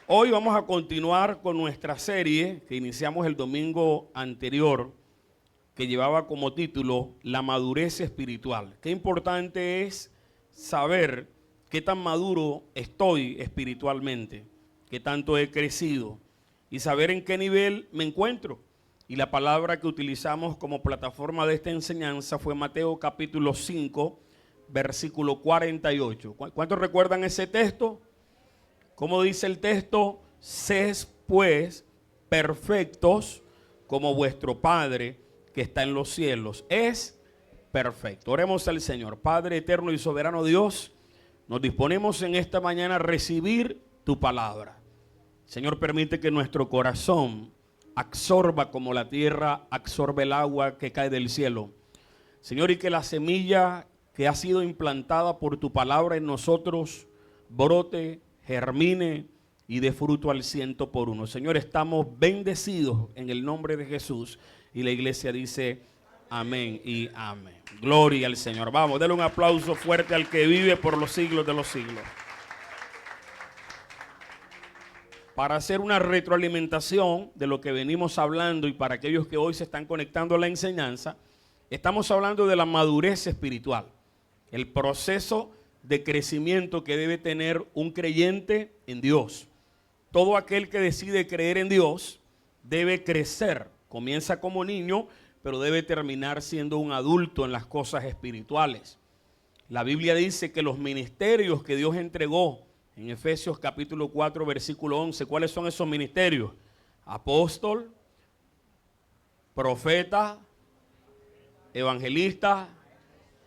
Hoy vamos a continuar con nuestra serie que iniciamos el domingo anterior, que llevaba como título La madurez espiritual. Qué importante es saber qué tan maduro estoy espiritualmente, qué tanto he crecido y saber en qué nivel me encuentro. Y la palabra que utilizamos como plataforma de esta enseñanza fue Mateo capítulo 5, versículo 48. ¿Cuántos recuerdan ese texto? ¿Cómo dice el texto? Sed pues perfectos como vuestro Padre que está en los cielos es perfecto. Oremos al Señor. Padre eterno y soberano Dios, nos disponemos en esta mañana a recibir tu palabra. Señor, permite que nuestro corazón absorba como la tierra absorbe el agua que cae del cielo. Señor, y que la semilla que ha sido implantada por tu palabra en nosotros brote, germine y dé fruto al 100%. Señor, estamos bendecidos en el nombre de Jesús. Y la iglesia dice amén y amén. Gloria al Señor. Vamos, denle un aplauso fuerte al que vive por los siglos de los siglos. Para hacer una retroalimentación de lo que venimos hablando y para aquellos que hoy se están conectando a la enseñanza, estamos hablando de la madurez espiritual, el proceso de crecimiento que debe tener un creyente en Dios. Todo aquel que decide creer en Dios debe crecer. Comienza como niño, pero debe terminar siendo un adulto en las cosas espirituales. La Biblia dice que los ministerios que Dios entregó en Efesios capítulo 4, versículo 11, ¿cuáles son esos ministerios? Apóstol, profeta, evangelista,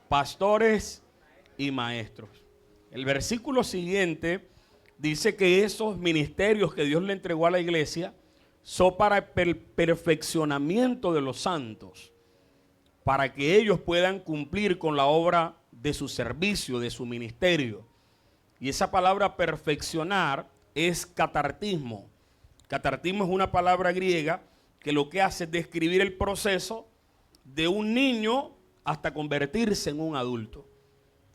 pastores y maestros. El versículo siguiente dice que esos ministerios que Dios le entregó a la iglesia son para el perfeccionamiento de los santos, para que ellos puedan cumplir con la obra de su servicio, de su ministerio. Y esa palabra perfeccionar es catartismo. Catartismo es una palabra griega que lo que hace es describir el proceso de un niño hasta convertirse en un adulto.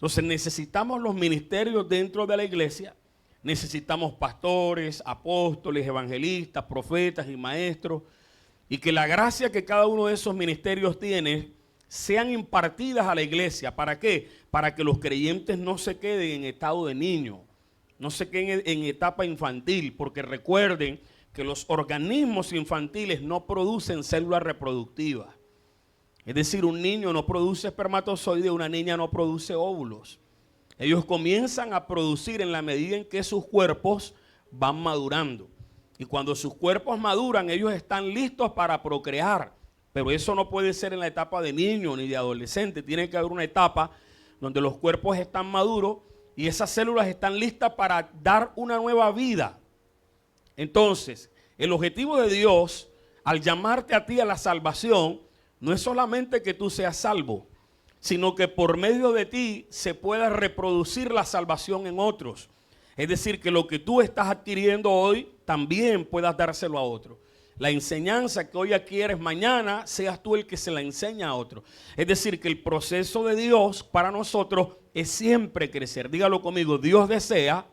Entonces necesitamos los ministerios dentro de la iglesia. Necesitamos pastores, apóstoles, evangelistas, profetas y maestros. Y que la gracia que cada uno de esos ministerios tiene sean impartidas a la iglesia. ¿Para qué? Para que los creyentes no se queden en estado de niño, no se queden en etapa infantil, porque recuerden que los organismos infantiles no producen células reproductivas. Es decir, un niño no produce espermatozoides, una niña no produce óvulos. Ellos comienzan a producir en la medida en que sus cuerpos van madurando. Y cuando sus cuerpos maduran, ellos están listos para procrear. Pero eso no puede ser en la etapa de niño ni de adolescente. Tiene que haber una etapa donde los cuerpos están maduros y esas células están listas para dar una nueva vida. Entonces, el objetivo de Dios al llamarte a ti a la salvación no es solamente que tú seas salvo, sino que por medio de ti se pueda reproducir la salvación en otros. Es decir, que lo que tú estás adquiriendo hoy también puedas dárselo a otro. La enseñanza que hoy adquieres, mañana seas tú el que se la enseña a otro. Es decir, que el proceso de Dios para nosotros es siempre crecer. Dígalo conmigo, Dios desea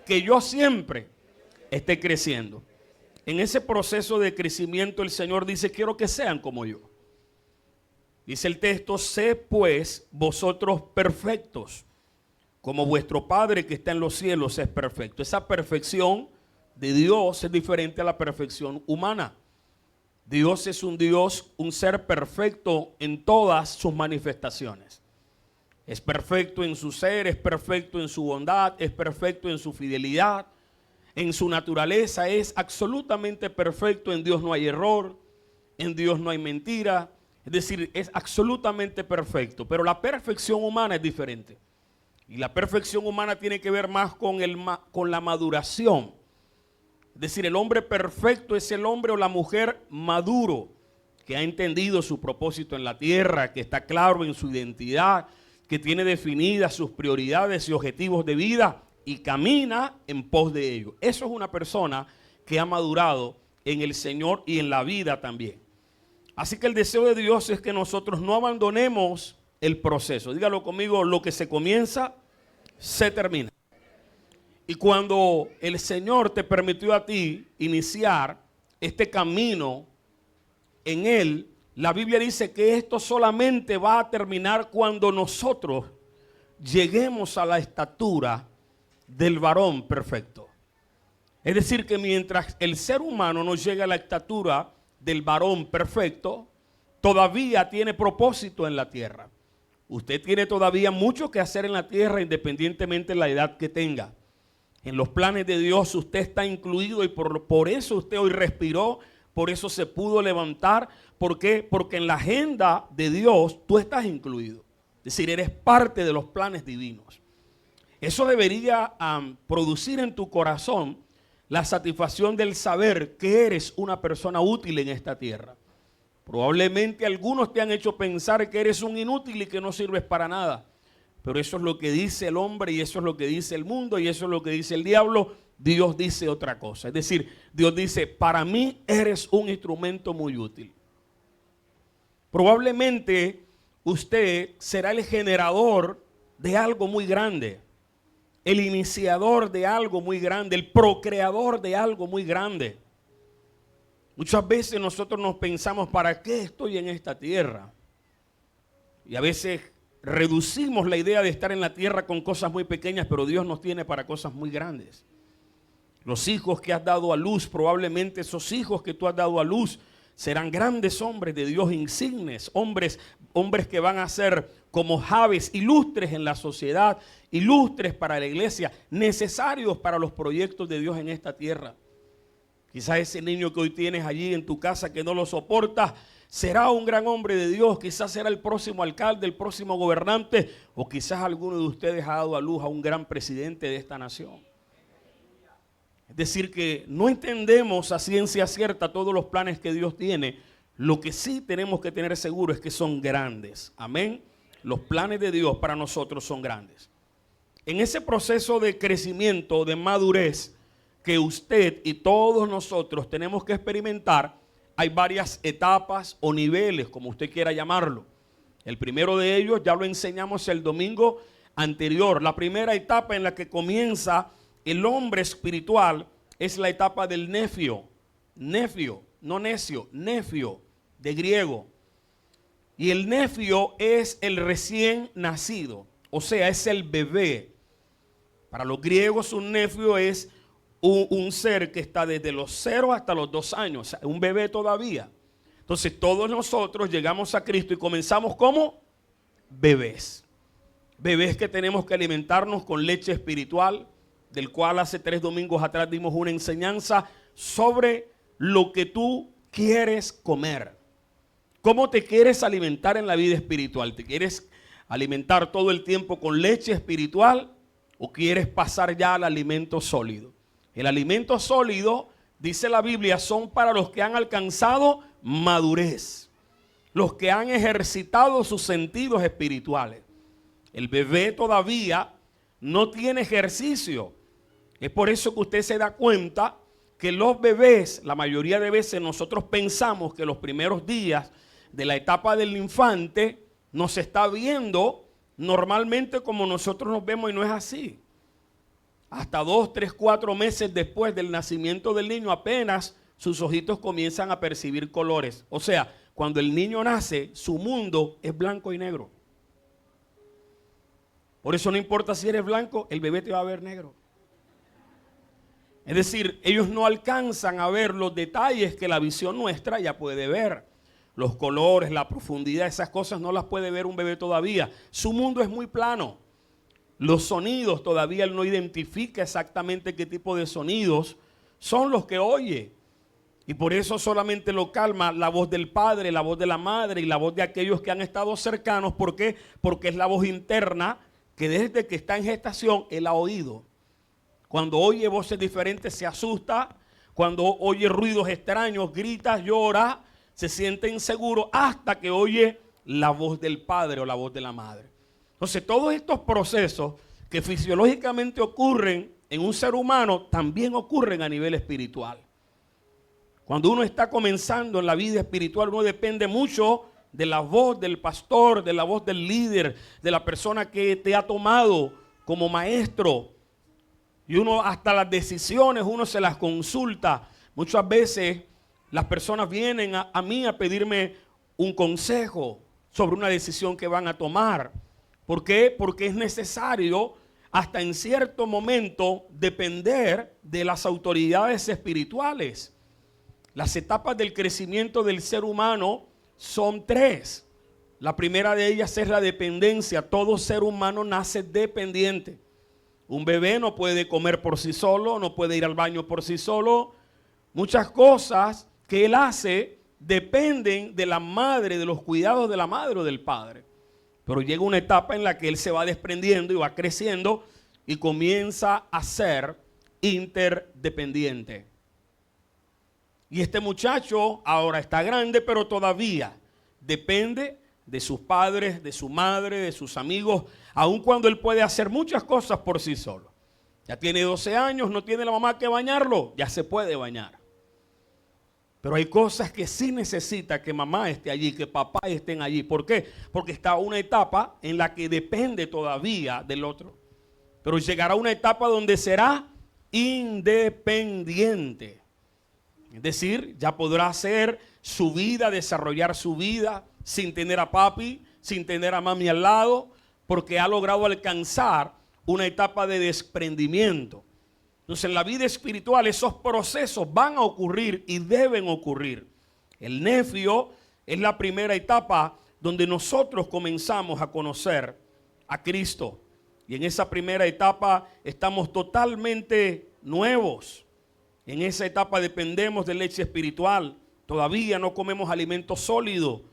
que yo siempre esté creciendo. En ese proceso de crecimiento el Señor dice, quiero que sean como yo. Dice el texto, sed pues vosotros perfectos, como vuestro Padre que está en los cielos es perfecto. Esa perfección de Dios es diferente a la perfección humana. Dios es un Dios, un ser perfecto en todas sus manifestaciones. Es perfecto en su ser, es perfecto en su bondad, es perfecto en su fidelidad, en su naturaleza, es absolutamente perfecto. En Dios no hay error, en Dios no hay mentira. Es decir, es absolutamente perfecto, pero la perfección humana es diferente. Y la perfección humana tiene que ver más con la maduración. Es decir, el hombre perfecto es el hombre o la mujer maduro, que ha entendido su propósito en la tierra, que está claro en su identidad, que tiene definidas sus prioridades y objetivos de vida y camina en pos de ello. Eso es una persona que ha madurado en el Señor y en la vida también. Así que el deseo de Dios es que nosotros no abandonemos el proceso. Dígalo conmigo, lo que se comienza, se termina. Y cuando el Señor te permitió a ti iniciar este camino en Él, la Biblia dice que esto solamente va a terminar cuando nosotros lleguemos a la estatura del varón perfecto. Es decir, que mientras el ser humano no llega a la estatura del varón perfecto, todavía tiene propósito en la tierra. Usted tiene todavía mucho que hacer en la tierra, independientemente de la edad que tenga. En los planes de Dios usted está incluido y por eso usted hoy respiró, por eso se pudo levantar. ¿Por qué? Porque en la agenda de Dios tú estás incluido. Es decir, eres parte de los planes divinos. Eso debería producir en tu corazón la satisfacción del saber que eres una persona útil en esta tierra. Probablemente algunos te han hecho pensar que eres un inútil y que no sirves para nada. Pero eso es lo que dice el hombre y eso es lo que dice el mundo y eso es lo que dice el diablo. Dios dice otra cosa. Es decir, Dios dice, para mí eres un instrumento muy útil. Probablemente usted será el generador de algo muy grande, el iniciador de algo muy grande, el procreador de algo muy grande. Muchas veces nosotros nos pensamos, ¿para qué estoy en esta tierra? Y a veces reducimos la idea de estar en la tierra con cosas muy pequeñas, pero Dios nos tiene para cosas muy grandes. Los hijos que has dado a luz, probablemente esos hijos que tú has dado a luz serán grandes hombres de Dios, insignes, hombres que van a ser como Javes, ilustres en la sociedad, ilustres para la iglesia, necesarios para los proyectos de Dios en esta tierra. Quizás ese niño que hoy tienes allí en tu casa que no lo soportas, será un gran hombre de Dios, quizás será el próximo alcalde, el próximo gobernante, o quizás alguno de ustedes ha dado a luz a un gran presidente de esta nación. Es decir, que no entendemos a ciencia cierta todos los planes que Dios tiene. Lo que sí tenemos que tener seguro es que son grandes. Amén. Los planes de Dios para nosotros son grandes. En ese proceso de crecimiento, de madurez que usted y todos nosotros tenemos que experimentar, hay varias etapas o niveles, como usted quiera llamarlo. El primero de ellos ya lo enseñamos el domingo anterior. La primera etapa en la que comienza el hombre espiritual es la etapa del nefio. Nefio, no necio, nefio, de griego. Y el nefio es el recién nacido, o sea, es el bebé. Para los griegos un nefio es un ser que está desde los 0 hasta los 2 años, o sea, un bebé todavía. Entonces todos nosotros llegamos a Cristo y comenzamos como bebés. Bebés que tenemos que alimentarnos con leche espiritual, del cual hace 3 domingos atrás dimos una enseñanza sobre lo que tú quieres comer. ¿Cómo te quieres alimentar en la vida espiritual? ¿Te quieres alimentar todo el tiempo con leche espiritual o quieres pasar ya al alimento sólido? El alimento sólido, dice la Biblia, son para los que han alcanzado madurez, los que han ejercitado sus sentidos espirituales. El bebé todavía no tiene ejercicio. Es por eso que usted se da cuenta que los bebés, la mayoría de veces nosotros pensamos que los primeros días de la etapa del infante nos está viendo normalmente como nosotros nos vemos y no es así. Hasta 2, 3, 4 meses después del nacimiento del niño apenas sus ojitos comienzan a percibir colores. O sea, cuando el niño nace, su mundo es blanco y negro. Por eso no importa si eres blanco, el bebé te va a ver negro. Es decir, ellos no alcanzan a ver los detalles que la visión nuestra ya puede ver. Los colores, la profundidad, esas cosas no las puede ver un bebé todavía. Su mundo es muy plano. Los sonidos todavía él no identifica exactamente qué tipo de sonidos son los que oye. Y por eso solamente lo calma la voz del padre, la voz de la madre y la voz de aquellos que han estado cercanos. ¿Por qué? Porque es la voz interna que desde que está en gestación él ha oído. Cuando oye voces diferentes se asusta. Cuando oye ruidos extraños, grita, llora, se siente inseguro hasta que oye la voz del padre o la voz de la madre. Entonces todos estos procesos que fisiológicamente ocurren en un ser humano también ocurren a nivel espiritual. Cuando uno está comenzando en la vida espiritual, uno depende mucho de la voz del pastor, de la voz del líder, de la persona que te ha tomado como maestro. Y uno hasta las decisiones, uno se las consulta. Muchas veces las personas vienen a mí a pedirme un consejo sobre una decisión que van a tomar. ¿Por qué? Porque es necesario hasta en cierto momento depender de las autoridades espirituales. Las etapas del crecimiento del ser humano son 3. La primera de ellas es la dependencia. Todo ser humano nace dependiente. Un bebé no puede comer por sí solo, no puede ir al baño por sí solo. Muchas cosas que él hace dependen de la madre, de los cuidados de la madre o del padre. Pero llega una etapa en la que él se va desprendiendo y va creciendo y comienza a ser interdependiente. Y este muchacho ahora está grande, pero todavía depende de sus padres, de su madre, de sus amigos, aun cuando él puede hacer muchas cosas por sí solo. Ya tiene 12 años, no tiene la mamá que bañarlo, ya se puede bañar. Pero hay cosas que sí necesita que mamá esté allí, que papá estén allí. ¿Por qué? Porque está una etapa en la que depende todavía del otro. Pero llegará una etapa donde será independiente. Es decir, ya podrá hacer su vida, desarrollar su vida sin tener a papi, sin tener a mami al lado, porque ha logrado alcanzar una etapa de desprendimiento. Entonces, en la vida espiritual esos procesos van a ocurrir y deben ocurrir. El nefio es la primera etapa donde nosotros comenzamos a conocer a Cristo. Y en esa primera etapa estamos totalmente nuevos. En esa etapa dependemos de leche espiritual. Todavía no comemos alimento sólido.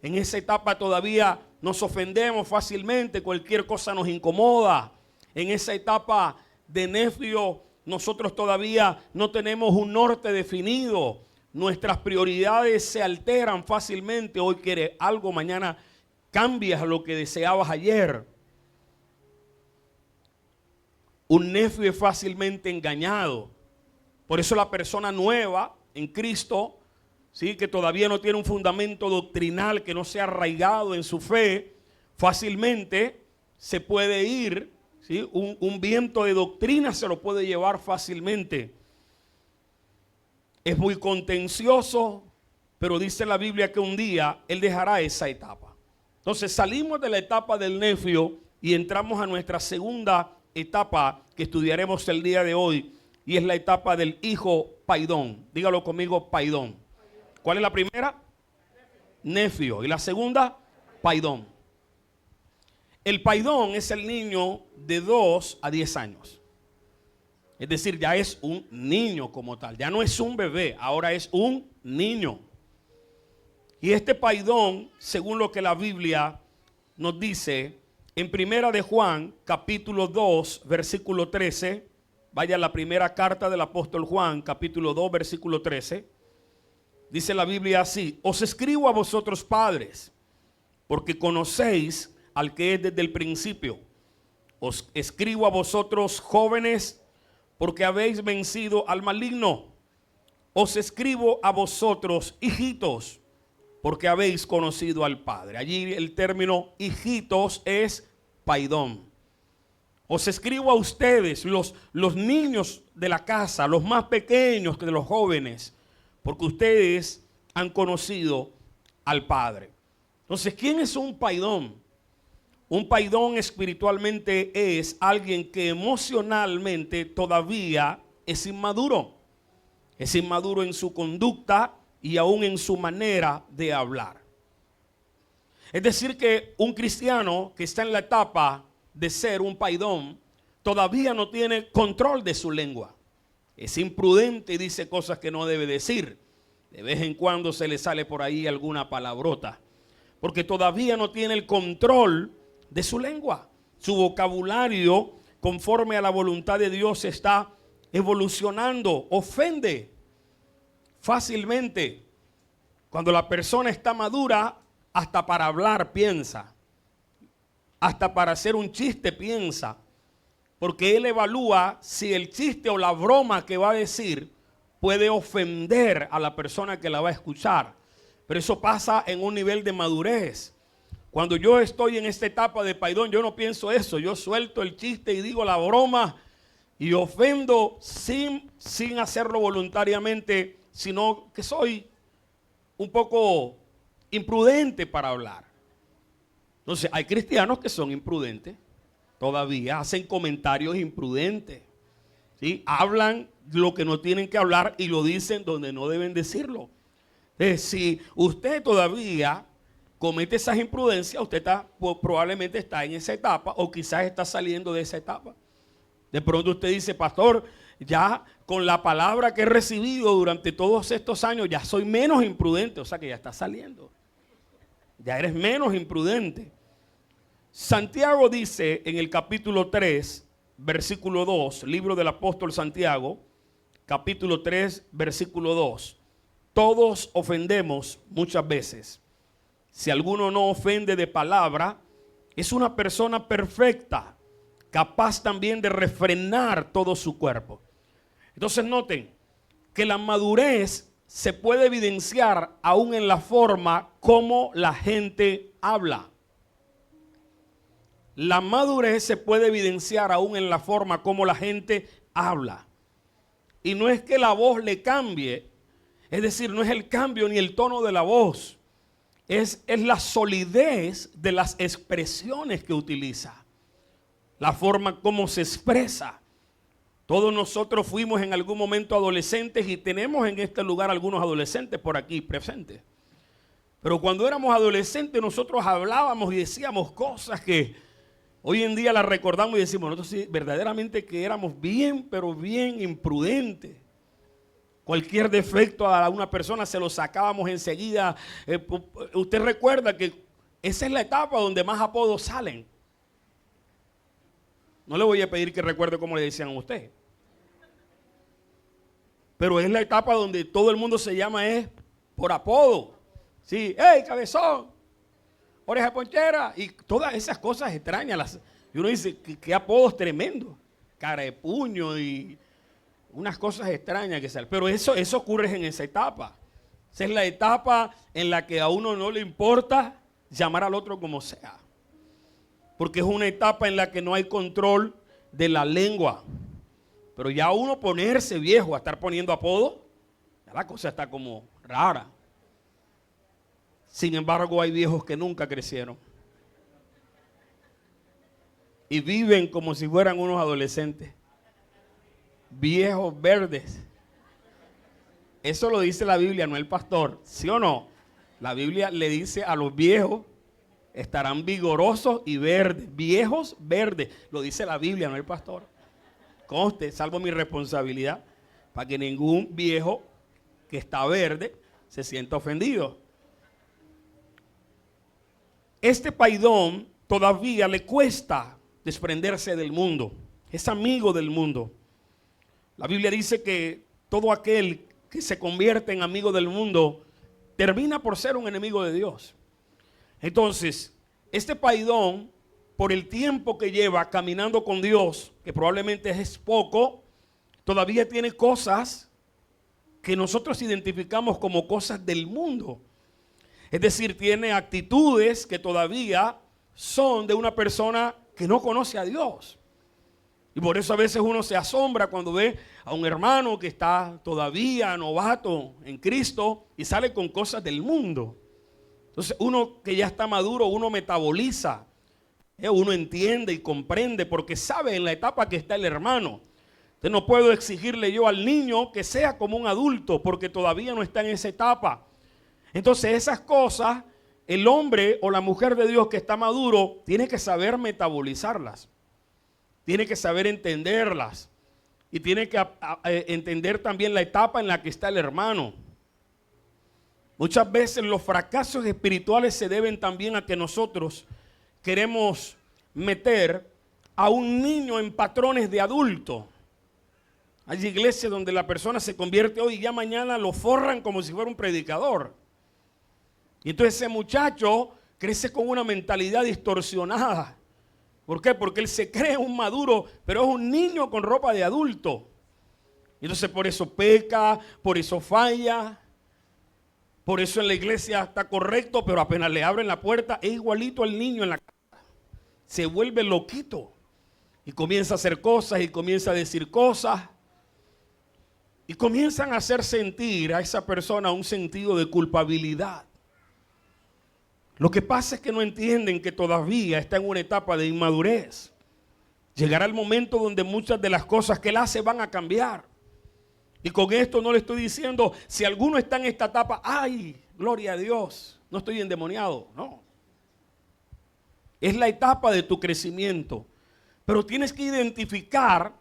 En esa etapa todavía nos ofendemos fácilmente. Cualquier cosa nos incomoda. En esa etapa de nefio nosotros todavía no tenemos un norte definido. Nuestras prioridades se alteran fácilmente. Hoy quieres algo, mañana cambias lo que deseabas ayer. Un nefio es fácilmente engañado. Por eso la persona nueva en Cristo, ¿sí?, que todavía no tiene un fundamento doctrinal, que no se ha arraigado en su fe, fácilmente se puede ir, ¿sí? Un viento de doctrina se lo puede llevar fácilmente. Es muy contencioso, pero dice la Biblia que un día él dejará esa etapa. Entonces salimos de la etapa del nefio y entramos a nuestra segunda etapa que estudiaremos el día de hoy, y es la etapa del hijo paidón. Dígalo conmigo, paidón. ¿Cuál es la primera? Nefio. Y la segunda, paidón. El paidón es el niño de 2 a 10 años. Es decir, ya es un niño como tal. Ya no es un bebé, ahora es un niño. Y este paidón, según lo que la Biblia nos dice, en Primera de Juan, capítulo 2, versículo 13, vaya a la primera carta del apóstol Juan, capítulo 2, versículo 13. Dice la Biblia así: os escribo a vosotros padres, porque conocéis al que es desde el principio. Os escribo a vosotros jóvenes, porque habéis vencido al maligno. Os escribo a vosotros hijitos, porque habéis conocido al Padre. Allí el término hijitos es paidón. Os escribo a ustedes, los niños de la casa, los más pequeños de los jóvenes, porque ustedes han conocido al Padre. Entonces, ¿quién es un paidón? Un paidón espiritualmente es alguien que emocionalmente todavía es inmaduro. Es inmaduro en su conducta y aún en su manera de hablar. Es decir, que un cristiano que está en la etapa de ser un paidón todavía no tiene control de su lengua. Es imprudente y dice cosas que no debe decir. De vez en cuando se le sale por ahí alguna palabrota, porque todavía no tiene el control de su lengua. Su vocabulario, conforme a la voluntad de Dios, está evolucionando. Ofende fácilmente. Cuando la persona está madura, hasta para hablar piensa. Hasta para hacer un chiste piensa, porque él evalúa si el chiste o la broma que va a decir puede ofender a la persona que la va a escuchar. Pero eso pasa en un nivel de madurez. Cuando yo estoy en esta etapa de paidón, yo no pienso eso. Yo suelto el chiste y digo la broma y ofendo sin hacerlo voluntariamente, sino que soy un poco imprudente para hablar. Entonces, hay cristianos que son imprudentes, todavía hacen comentarios imprudentes, ¿sí? Hablan lo que no tienen que hablar y lo dicen donde no deben decirlo. Entonces, si usted todavía comete esas imprudencias, usted probablemente está en esa etapa o quizás está saliendo de esa etapa. De pronto usted dice, pastor, ya con la palabra que he recibido durante todos estos años, ya soy menos imprudente, o sea que ya está saliendo. Ya eres menos imprudente. Santiago dice en el capítulo 3, versículo 2, libro del apóstol Santiago, capítulo 3, versículo 2. Todos ofendemos muchas veces. Si alguno no ofende de palabra, es una persona perfecta, capaz también de refrenar todo su cuerpo. Entonces noten que la madurez se puede evidenciar aún en la forma como la gente habla. La madurez se puede evidenciar aún en la forma como la gente habla. Y no es que la voz le cambie, es decir, no es el cambio ni el tono de la voz, es la solidez de las expresiones que utiliza, la forma como se expresa. Todos nosotros fuimos en algún momento adolescentes y tenemos en este lugar algunos adolescentes por aquí presentes. Pero cuando éramos adolescentes nosotros hablábamos y decíamos cosas que hoy en día las recordamos y decimos, nosotros sí, verdaderamente que éramos bien, pero bien imprudentes. Cualquier defecto a una persona se lo sacábamos enseguida. Usted recuerda que esa es la etapa donde más apodos salen. No le voy a pedir que recuerde cómo le decían a usted. Pero es la etapa donde todo el mundo se llama por apodo. Sí, ¡hey, cabezón! Oreja ponchera. Y todas esas cosas extrañas. Y uno dice, ¿qué apodos tremendos? Cara de puño y unas cosas extrañas que salen. Pero eso ocurre en esa etapa. Esa es la etapa en la que a uno no le importa llamar al otro como sea. Porque es una etapa en la que no hay control de la lengua. Pero ya uno ponerse viejo a estar poniendo apodo, ya la cosa está como rara. Sin embargo, hay viejos que nunca crecieron. Y viven como si fueran unos adolescentes. Viejos verdes. Eso lo dice la Biblia, no el pastor. ¿Sí o no? La Biblia le dice a los viejos, estarán vigorosos y verdes. Viejos verdes. Lo dice la Biblia, no el pastor. Conste, salvo mi responsabilidad, para que ningún viejo que está verde se sienta ofendido. Este paidón todavía le cuesta desprenderse del mundo. Es amigo del mundo. La Biblia dice que todo aquel que se convierte en amigo del mundo termina por ser un enemigo de Dios. Entonces, este paidón, por el tiempo que lleva caminando con Dios, que probablemente es poco, todavía tiene cosas que nosotros identificamos como cosas del mundo. Es decir, tiene actitudes que todavía son de una persona que no conoce a Dios. Y por eso a veces uno se asombra cuando ve a un hermano que está todavía novato en Cristo y sale con cosas del mundo. Entonces uno que ya está maduro, uno metaboliza, uno entiende y comprende porque sabe en la etapa que está el hermano. Entonces no puedo exigirle yo al niño que sea como un adulto porque todavía no está en esa etapa. Entonces esas cosas, el hombre o la mujer de Dios que está maduro tiene que saber metabolizarlas. Tiene que saber entenderlas y tiene que entender también la etapa en la que está el hermano. Muchas veces los fracasos espirituales se deben también a que nosotros queremos meter a un niño en patrones de adulto. Hay iglesias donde la persona se convierte hoy y ya mañana lo forran como si fuera un predicador. Y entonces ese muchacho crece con una mentalidad distorsionada. ¿Por qué? Porque él se cree un maduro, pero es un niño con ropa de adulto. Entonces por eso peca, por eso falla, por eso en la iglesia está correcto, pero apenas le abren la puerta es igualito al niño en la casa. Se vuelve loquito. Y comienza a hacer cosas y comienza a decir cosas. Y comienzan a hacer sentir a esa persona un sentido de culpabilidad. Lo que pasa es que no entienden que todavía está en una etapa de inmadurez. Llegará el momento donde muchas de las cosas que él hace van a cambiar. Y con esto no le estoy diciendo, si alguno está en esta etapa, ¡ay, gloria a Dios! No estoy endemoniado, no. Es la etapa de tu crecimiento. Pero tienes que identificar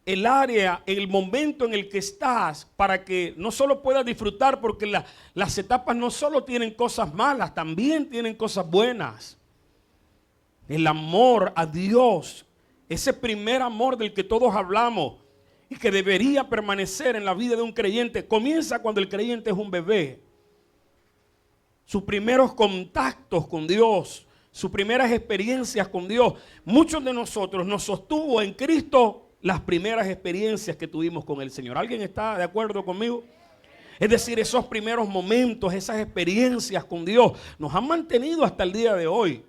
el área, el momento en el que estás para que no solo puedas disfrutar, porque las etapas no solo tienen cosas malas, también tienen cosas buenas. El amor a Dios, ese primer amor del que todos hablamos y que debería permanecer en la vida de un creyente, comienza cuando el creyente es un bebé. Sus primeros contactos con Dios, sus primeras experiencias con Dios. Muchos de nosotros nos sostuvo en Cristo las primeras experiencias que tuvimos con el Señor. ¿Alguien está de acuerdo conmigo? Es decir, esos primeros momentos, esas experiencias con Dios nos han mantenido hasta el día de hoy.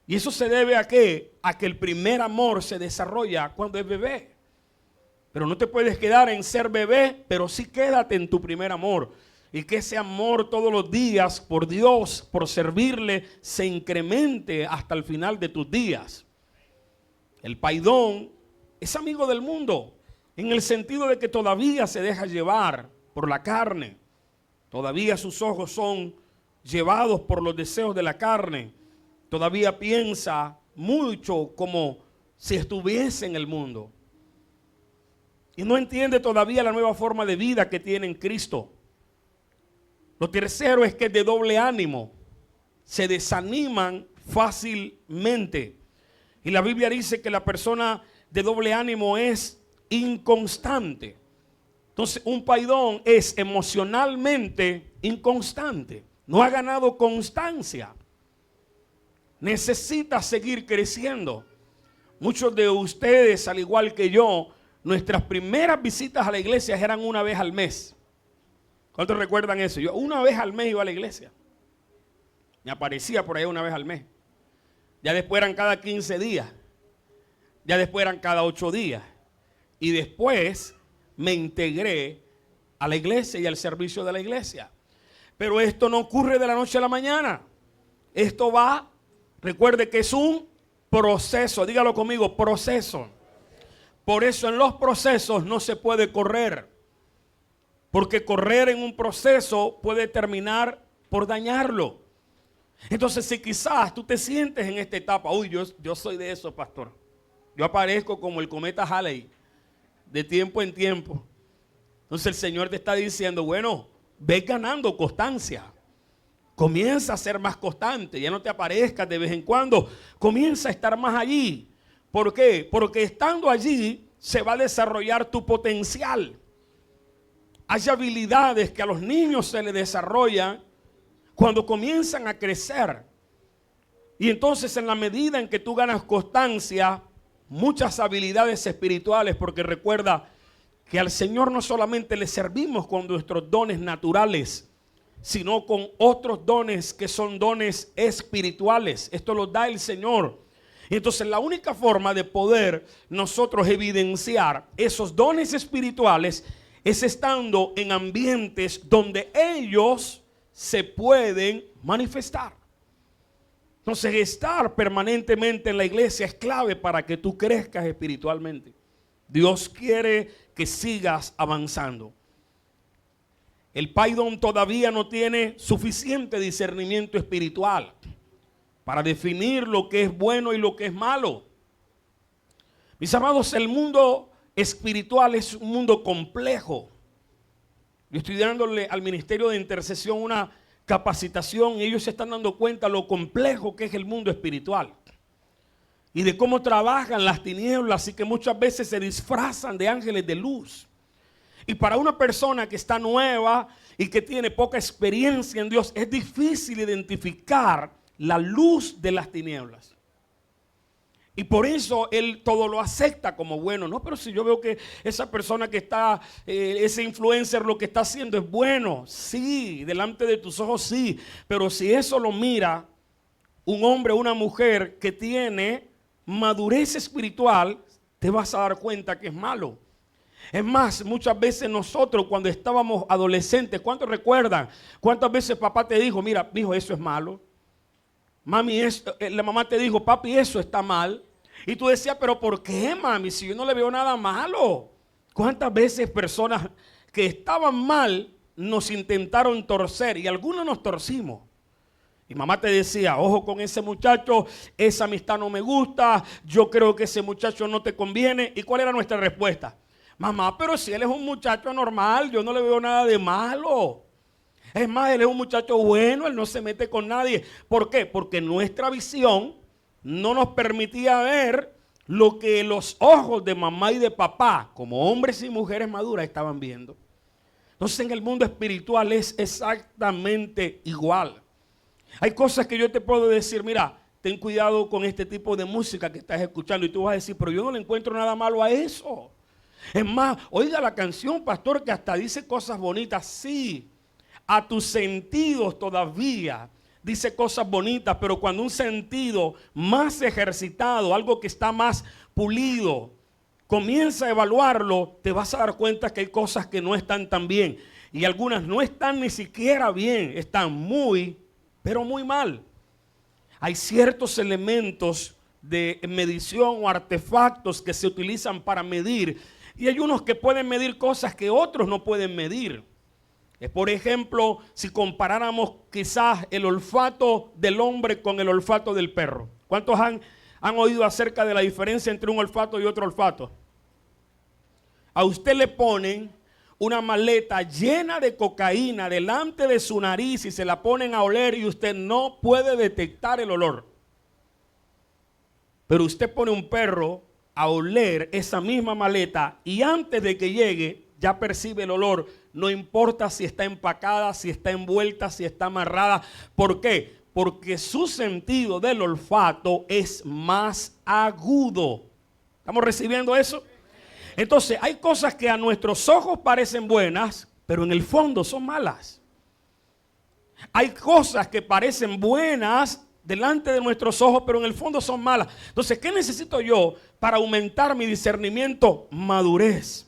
¿Y eso se debe a qué? A que el primer amor se desarrolla cuando es bebé. Pero no te puedes quedar en ser bebé, pero sí quédate en tu primer amor. Y que ese amor todos los días por Dios, por servirle, se incremente hasta el final de tus días. El paidón es amigo del mundo, en el sentido de que todavía se deja llevar por la carne. Todavía sus ojos son llevados por los deseos de la carne. Todavía piensa mucho como si estuviese en el mundo. Y no entiende todavía la nueva forma de vida que tiene en Cristo. Lo tercero es que es de doble ánimo. Se desaniman fácilmente. Y la Biblia dice que la persona de doble ánimo es inconstante. Entonces, un paidón es emocionalmente inconstante. No ha ganado constancia. Necesita seguir creciendo. Muchos de ustedes, al igual que yo, nuestras primeras visitas a la iglesia eran una vez al mes. ¿Cuántos recuerdan eso? Yo una vez al mes iba a la iglesia. Me aparecía por ahí una vez al mes. Ya después eran cada 15 días. Ya después eran cada 8 días. Y después me integré a la iglesia y al servicio de la iglesia. Pero esto no ocurre de la noche a la mañana. Esto va, recuerde que es un proceso. Dígalo conmigo, proceso. Por eso en los procesos no se puede correr. Porque correr en un proceso puede terminar por dañarlo. Entonces, si quizás tú te sientes en esta etapa, uy, yo soy de eso, pastor. Yo aparezco como el cometa Halley, de tiempo en tiempo. Entonces el Señor te está diciendo, bueno, ve ganando constancia. Comienza a ser más constante. Ya no te aparezcas de vez en cuando. Comienza a estar más allí. ¿Por qué? Porque estando allí se va a desarrollar tu potencial. Hay habilidades que a los niños se les desarrollan cuando comienzan a crecer. Y entonces en la medida en que tú ganas constancia, muchas habilidades espirituales, porque recuerda que al Señor no solamente le servimos con nuestros dones naturales, sino con otros dones que son dones espirituales. Esto los da el Señor. Y entonces la única forma de poder nosotros evidenciar esos dones espirituales es estando en ambientes donde ellos se pueden manifestar. Entonces, estar permanentemente en la iglesia es clave para que tú crezcas espiritualmente. Dios quiere que sigas avanzando. El paidón todavía no tiene suficiente discernimiento espiritual para definir lo que es bueno y lo que es malo. Mis amados, el mundo espiritual es un mundo complejo. Yo estoy dándole al Ministerio de Intercesión una capacitación y ellos se están dando cuenta lo complejo que es el mundo espiritual y de cómo trabajan las tinieblas y que muchas veces se disfrazan de ángeles de luz. Y para una persona que está nueva y que tiene poca experiencia en Dios, es difícil identificar la luz de las tinieblas. Y por eso él todo lo acepta como bueno. No, pero si yo veo que esa persona que está, ese influencer lo que está haciendo es bueno. Sí, delante de tus ojos sí. Pero si eso lo mira un hombre o una mujer que tiene madurez espiritual, te vas a dar cuenta que es malo. Es más, muchas veces nosotros cuando estábamos adolescentes, ¿cuántos recuerdan? ¿Cuántas veces papá te dijo, mira, hijo, eso es malo? Mami, la mamá te dijo, papi, eso está mal. Y tú decías, pero ¿por qué, mami? Si yo no le veo nada malo. ¿Cuántas veces personas que estaban mal nos intentaron torcer y algunos nos torcimos? Y mamá te decía, ojo con ese muchacho, esa amistad no me gusta, yo creo que ese muchacho no te conviene. ¿Y cuál era nuestra respuesta? Mamá, pero si él es un muchacho normal, yo no le veo nada de malo. Es más, él es un muchacho bueno, él no se mete con nadie. ¿Por qué? Porque nuestra visión no nos permitía ver lo que los ojos de mamá y de papá, como hombres y mujeres maduras, estaban viendo. Entonces en el mundo espiritual es exactamente igual. Hay cosas que yo te puedo decir, mira, ten cuidado con este tipo de música que estás escuchando. Y tú vas a decir, pero yo no le encuentro nada malo a eso. Es más, oiga la canción, pastor, que hasta dice cosas bonitas. Sí, a tus sentidos todavía dice cosas bonitas, pero cuando un sentido más ejercitado, algo que está más pulido, comienza a evaluarlo, te vas a dar cuenta que hay cosas que no están tan bien. Y algunas no están ni siquiera bien, están muy, pero muy mal. Hay ciertos elementos de medición o artefactos que se utilizan para medir. Y hay unos que pueden medir cosas que otros no pueden medir. Por ejemplo, si comparáramos quizás el olfato del hombre con el olfato del perro. ¿Cuántos han oído acerca de la diferencia entre un olfato y otro olfato? A usted le ponen una maleta llena de cocaína delante de su nariz y se la ponen a oler y usted no puede detectar el olor. Pero usted pone un perro a oler esa misma maleta y antes de que llegue ya percibe el olor. No importa si está empacada, si está envuelta, si está amarrada. ¿Por qué? Porque su sentido del olfato es más agudo. ¿Estamos recibiendo eso? Entonces hay cosas que a nuestros ojos parecen buenas, pero en el fondo son malas. Hay cosas que parecen buenas delante de nuestros ojos, pero en el fondo son malas. Entonces, ¿qué necesito yo para aumentar mi discernimiento? Madurez.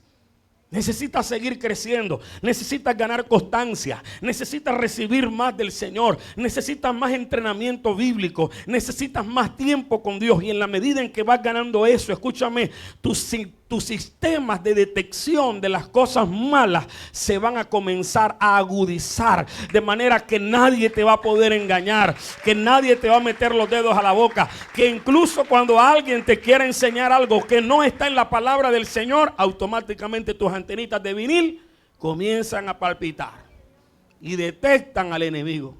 Necesitas seguir creciendo, necesitas ganar constancia, necesitas recibir más del Señor, necesitas más entrenamiento bíblico, necesitas más tiempo con Dios. Y en la medida en que vas ganando eso, escúchame, tus sistemas de detección de las cosas malas se van a comenzar a agudizar, de manera que nadie te va a poder engañar, que nadie te va a meter los dedos a la boca, que incluso cuando alguien te quiera enseñar algo que no está en la palabra del Señor, automáticamente tus antenitas de vinil comienzan a palpitar y detectan al enemigo.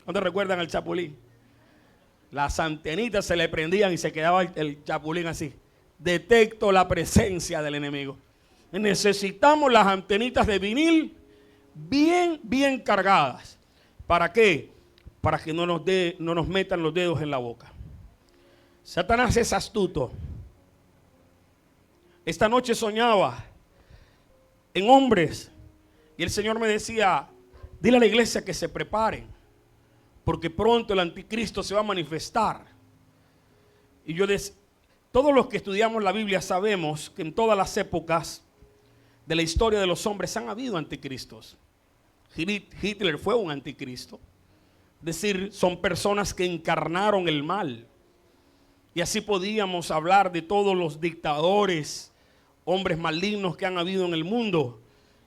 ¿Cuántos recuerdan al chapulín? Las antenitas se le prendían y se quedaba el chapulín así. Detecto la presencia del enemigo. Necesitamos las antenitas de vinil bien cargadas. ¿Para qué? Para que no nos metan los dedos en la boca. Satanás es astuto. Esta noche soñaba en hombres y el Señor me decía, dile a la iglesia que se preparen, porque pronto el anticristo se va a manifestar. Y yo decía, todos los que estudiamos la Biblia sabemos que en todas las épocas de la historia de los hombres han habido anticristos. Hitler fue un anticristo. Es decir, son personas que encarnaron el mal. Y así podíamos hablar de todos los dictadores, hombres malignos que han habido en el mundo.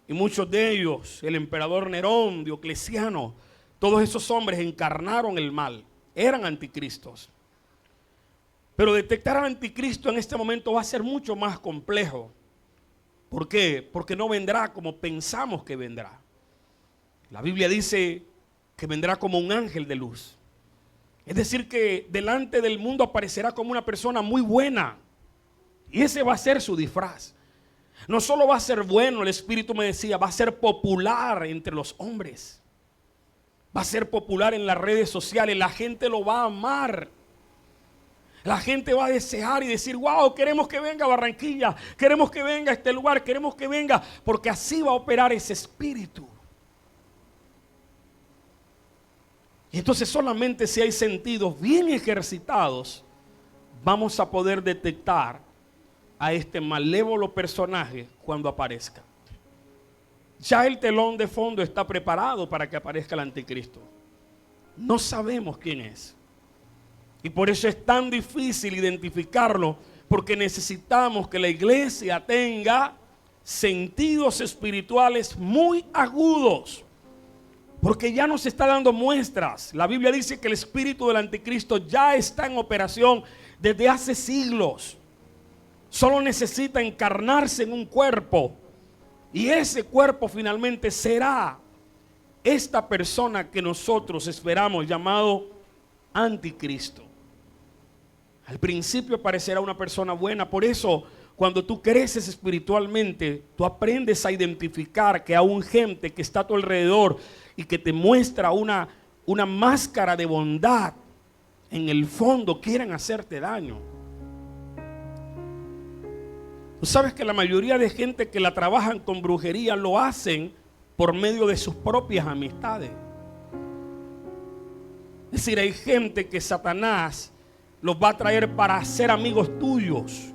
Y muchos de ellos, el emperador Nerón, Diocleciano, todos esos hombres encarnaron el mal. Eran anticristos. Pero detectar al anticristo en este momento va a ser mucho más complejo. ¿Por qué? Porque no vendrá como pensamos que vendrá. La Biblia dice que vendrá como un ángel de luz. Es decir, que delante del mundo aparecerá como una persona muy buena. Y ese va a ser su disfraz. No solo va a ser bueno, el Espíritu me decía, va a ser popular entre los hombres. Va a ser popular en las redes sociales. La gente lo va a amar. La gente va a desear y decir, wow, queremos que venga a Barranquilla, queremos que venga a este lugar, queremos que venga, porque así va a operar ese espíritu. Y entonces solamente si hay sentidos bien ejercitados, vamos a poder detectar a este malévolo personaje cuando aparezca. Ya el telón de fondo está preparado para que aparezca el anticristo. No sabemos quién es. Y por eso es tan difícil identificarlo, porque necesitamos que la iglesia tenga sentidos espirituales muy agudos, porque ya nos está dando muestras. La Biblia dice que el espíritu del anticristo ya está en operación desde hace siglos. Solo necesita encarnarse en un cuerpo, y ese cuerpo finalmente será esta persona que nosotros esperamos, llamado anticristo. Al principio parecerá una persona buena. Por eso, cuando tú creces espiritualmente, tú aprendes a identificar que aún gente que está a tu alrededor y que te muestra una máscara de bondad, en el fondo quieren hacerte daño. Tú sabes que la mayoría de gente que la trabajan con brujería lo hacen por medio de sus propias amistades. Es decir, hay gente que Satanás los va a traer para ser amigos tuyos,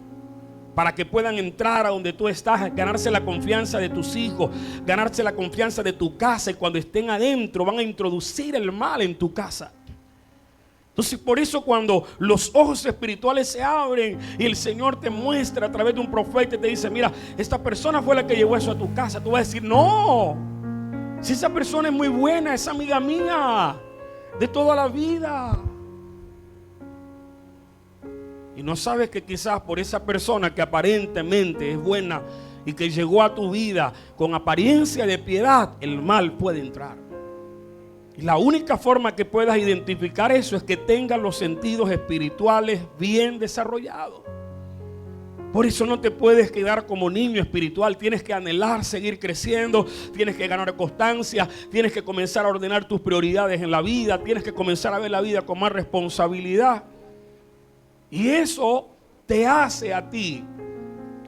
para que puedan entrar a donde tú estás, ganarse la confianza de tus hijos, ganarse la confianza de tu casa, y cuando estén adentro van a introducir el mal en tu casa. Entonces, por eso cuando los ojos espirituales se abren y el Señor te muestra a través de un profeta y te dice: mira, esta persona fue la que llevó eso a tu casa, tú vas a decir: no, si esa persona es muy buena, es amiga mía de toda la vida. Y no sabes que quizás por esa persona que aparentemente es buena y que llegó a tu vida con apariencia de piedad, el mal puede entrar. Y la única forma que puedas identificar eso es que tengas los sentidos espirituales bien desarrollados. Por eso no te puedes quedar como niño espiritual. Tienes que anhelar seguir creciendo. Tienes que ganar constancia. Tienes que comenzar a ordenar tus prioridades en la vida. Tienes que comenzar a ver la vida con más responsabilidad. Y eso te hace a ti,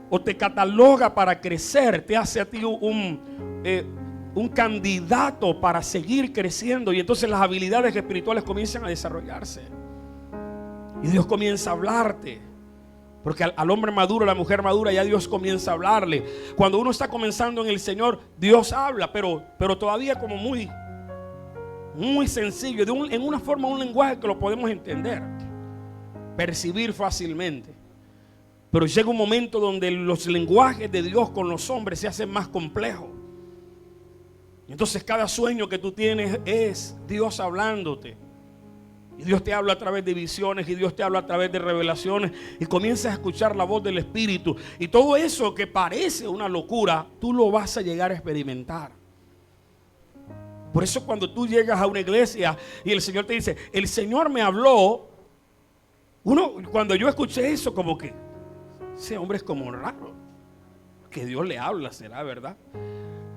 o te cataloga para crecer, te hace a ti un candidato para seguir creciendo. Y entonces las habilidades espirituales comienzan a desarrollarse. Y Dios comienza a hablarte. Porque al hombre maduro, a la mujer madura, ya Dios comienza a hablarle. Cuando uno está comenzando en el Señor, Dios habla, pero todavía como muy sencillo, en una forma, un lenguaje que lo podemos entender, percibir fácilmente. Pero llega un momento donde los lenguajes de Dios con los hombres se hacen más complejos. Entonces cada sueño que tú tienes es Dios hablándote. Y Dios te habla a través de visiones, y Dios te habla a través de revelaciones, y comienzas a escuchar la voz del Espíritu. Y todo eso que parece una locura, tú lo vas a llegar a experimentar. Por eso cuando tú llegas a una iglesia y el Señor te dice: el Señor me habló, cuando yo escuché eso, como que ese hombre es como raro, que Dios le habla, ¿será verdad?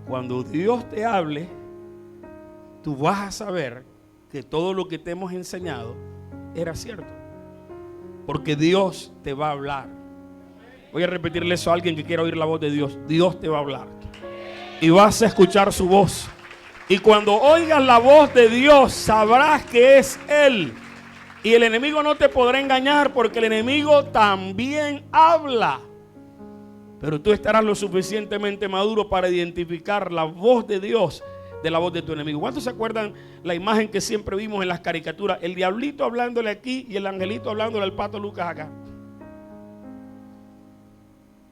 Cuando Dios te hable, tú vas a saber que todo lo que te hemos enseñado era cierto, porque Dios te va a hablar. Voy a repetirle eso a alguien que quiera oír la voz de Dios. Dios te va a hablar y vas a escuchar su voz, y cuando oigas la voz de Dios sabrás que es Él. Y el enemigo no te podrá engañar, porque el enemigo también habla. Pero tú estarás lo suficientemente maduro para identificar la voz de Dios de la voz de tu enemigo. ¿Cuántos se acuerdan la imagen que siempre vimos en las caricaturas? El diablito hablándole aquí y el angelito hablándole al pato Lucas acá.